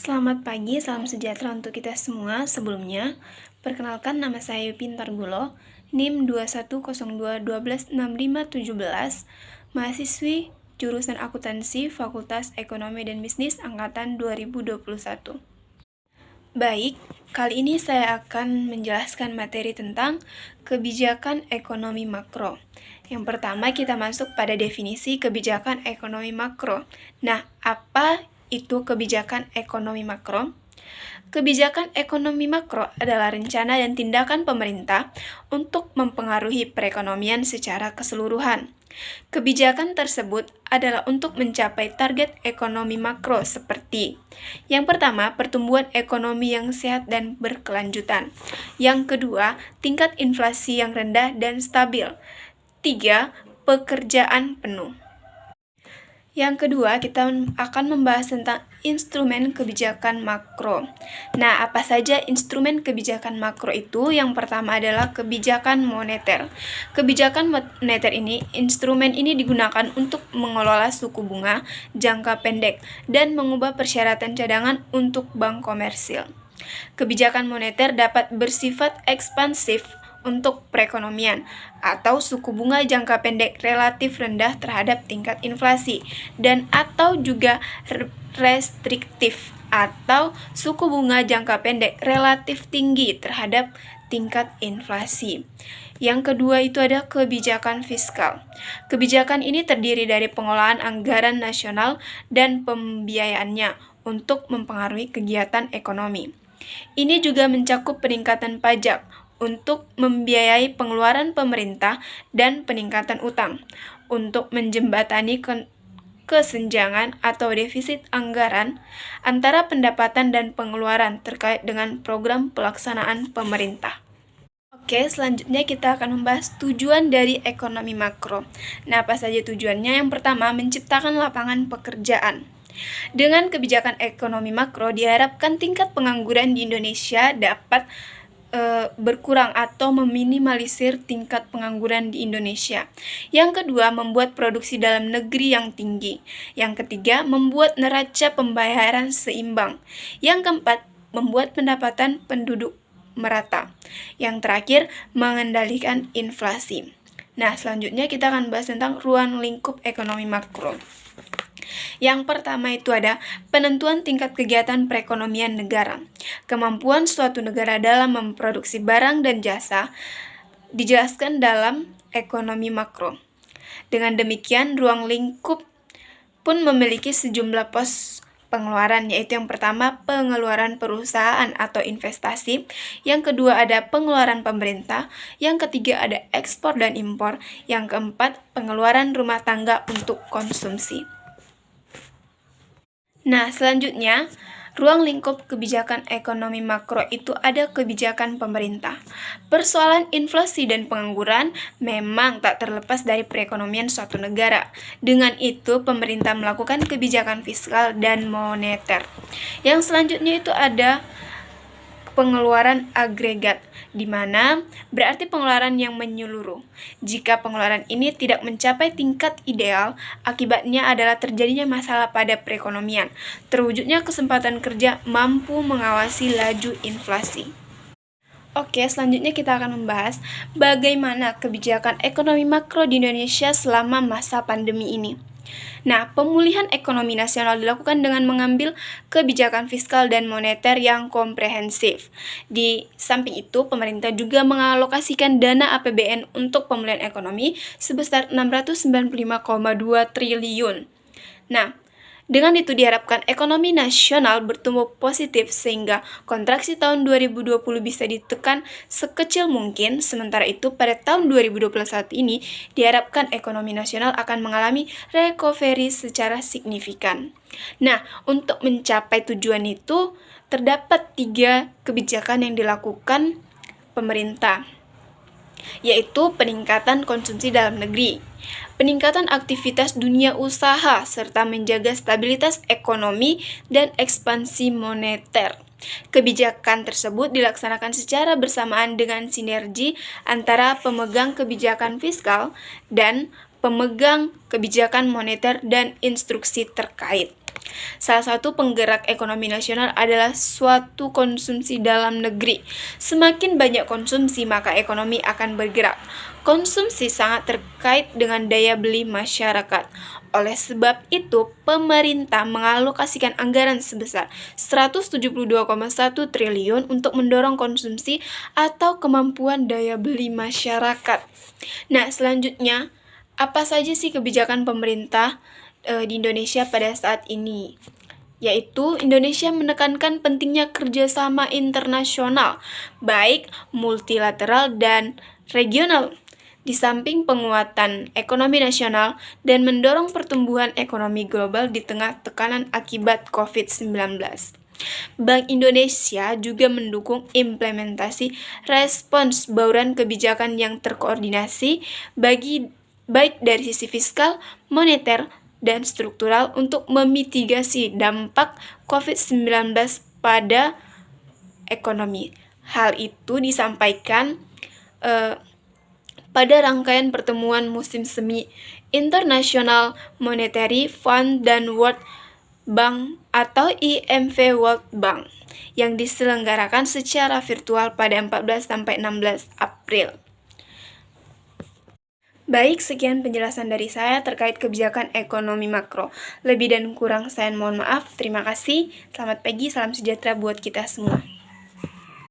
Selamat pagi, salam sejahtera untuk kita semua. Sebelumnya, perkenalkan nama saya Yupin Targulo, NIM 2102126517, mahasiswi jurusan Akuntansi Fakultas Ekonomi dan Bisnis angkatan 2021. Baik, kali ini saya akan menjelaskan materi tentang kebijakan ekonomi makro. Yang pertama, kita masuk pada definisi kebijakan ekonomi makro. Nah, apa itu kebijakan ekonomi makro? Kebijakan ekonomi makro adalah rencana dan tindakan pemerintah untuk mempengaruhi perekonomian secara keseluruhan. Kebijakan tersebut adalah untuk mencapai target ekonomi makro seperti: yang pertama, pertumbuhan ekonomi yang sehat dan berkelanjutan. Yang kedua, tingkat inflasi yang rendah dan stabil. 3. Pekerjaan penuh. Yang kedua, kita akan membahas tentang instrumen kebijakan makro. Nah, apa saja instrumen kebijakan makro itu? Yang pertama adalah kebijakan moneter. Kebijakan moneter ini, instrumen ini digunakan untuk mengelola suku bunga jangka pendek dan mengubah persyaratan cadangan untuk bank komersil. Kebijakan moneter dapat bersifat ekspansif untuk perekonomian, atau suku bunga jangka pendek relatif rendah terhadap tingkat inflasi, dan atau juga restriktif atau suku bunga jangka pendek relatif tinggi terhadap tingkat inflasi. Yang kedua itu ada kebijakan fiskal. Kebijakan ini terdiri dari pengolahan anggaran nasional dan pembiayaannya untuk mempengaruhi kegiatan ekonomi. Ini juga mencakup peningkatan pajak untuk membiayai pengeluaran pemerintah dan peningkatan utang, untuk menjembatani kesenjangan atau defisit anggaran antara pendapatan dan pengeluaran terkait dengan program pelaksanaan pemerintah. Oke, selanjutnya kita akan membahas tujuan dari ekonomi makro. Nah, apa saja tujuannya? Yang pertama, menciptakan lapangan pekerjaan. Dengan kebijakan ekonomi makro, diharapkan tingkat pengangguran di Indonesia dapat berkurang atau meminimalisir tingkat pengangguran di Indonesia. Yang kedua, membuat produksi dalam negeri yang tinggi. Yang ketiga, membuat neraca pembayaran seimbang. Yang keempat, membuat pendapatan penduduk merata. Yang terakhir, mengendalikan inflasi. Nah, selanjutnya kita akan bahas tentang ruang lingkup ekonomi makro. Yang pertama itu ada penentuan tingkat kegiatan perekonomian negara. Kemampuan suatu negara dalam memproduksi barang dan jasa dijelaskan dalam ekonomi makro. Dengan demikian, ruang lingkup pun memiliki sejumlah pos pengeluaran, yaitu yang pertama pengeluaran perusahaan atau investasi, yang kedua ada pengeluaran pemerintah, yang ketiga ada ekspor dan impor, yang keempat pengeluaran rumah tangga untuk konsumsi. Nah, selanjutnya, ruang lingkup kebijakan ekonomi makro itu ada kebijakan pemerintah. Persoalan inflasi dan pengangguran memang tak terlepas dari perekonomian suatu negara. Dengan itu, pemerintah melakukan kebijakan fiskal dan moneter. Yang selanjutnya itu ada pengeluaran agregat, di mana berarti pengeluaran yang menyeluruh. Jika pengeluaran ini tidak mencapai tingkat ideal, akibatnya adalah terjadinya masalah pada perekonomian, terwujudnya kesempatan kerja mampu mengawasi laju inflasi. Oke, selanjutnya kita akan membahas bagaimana kebijakan ekonomi makro di Indonesia selama masa pandemi ini. Nah, pemulihan ekonomi nasional dilakukan dengan mengambil kebijakan fiskal dan moneter yang komprehensif. Di samping itu, pemerintah juga mengalokasikan dana APBN untuk pemulihan ekonomi sebesar 695,2 triliun. Nah, dengan itu diharapkan ekonomi nasional bertumbuh positif sehingga kontraksi tahun 2020 bisa ditekan sekecil mungkin. Sementara itu pada tahun 2021 ini diharapkan ekonomi nasional akan mengalami recovery secara signifikan. Nah, untuk mencapai tujuan itu terdapat 3 kebijakan yang dilakukan pemerintah, yaitu peningkatan konsumsi dalam negeri, peningkatan aktivitas dunia usaha, serta menjaga stabilitas ekonomi dan ekspansi moneter. Kebijakan tersebut dilaksanakan secara bersamaan dengan sinergi antara pemegang kebijakan fiskal dan pemegang kebijakan moneter dan instruksi terkait. Salah satu penggerak ekonomi nasional adalah suatu konsumsi dalam negeri. Semakin banyak konsumsi, maka ekonomi akan bergerak. Konsumsi sangat terkait dengan daya beli masyarakat. Oleh sebab itu, pemerintah mengalokasikan anggaran sebesar 172,1 triliun untuk mendorong konsumsi atau kemampuan daya beli masyarakat. Nah, selanjutnya, apa saja sih kebijakan pemerintah di Indonesia pada saat ini? Yaitu Indonesia menekankan pentingnya kerjasama internasional, baik multilateral dan regional, di samping penguatan ekonomi nasional dan mendorong pertumbuhan ekonomi global di tengah tekanan akibat COVID-19. Bank Indonesia juga mendukung implementasi respons bauran kebijakan yang terkoordinasi baik dari sisi fiskal, moneter, dan struktural untuk memitigasi dampak COVID-19 pada ekonomi. Hal itu disampaikan pada rangkaian pertemuan musim semi International Monetary Fund dan World Bank atau IMF World Bank yang diselenggarakan secara virtual pada 14-16 April. Baik, sekian penjelasan dari saya terkait kebijakan ekonomi makro. Lebih dan kurang saya mohon maaf. Terima kasih. Selamat pagi, salam sejahtera buat kita semua.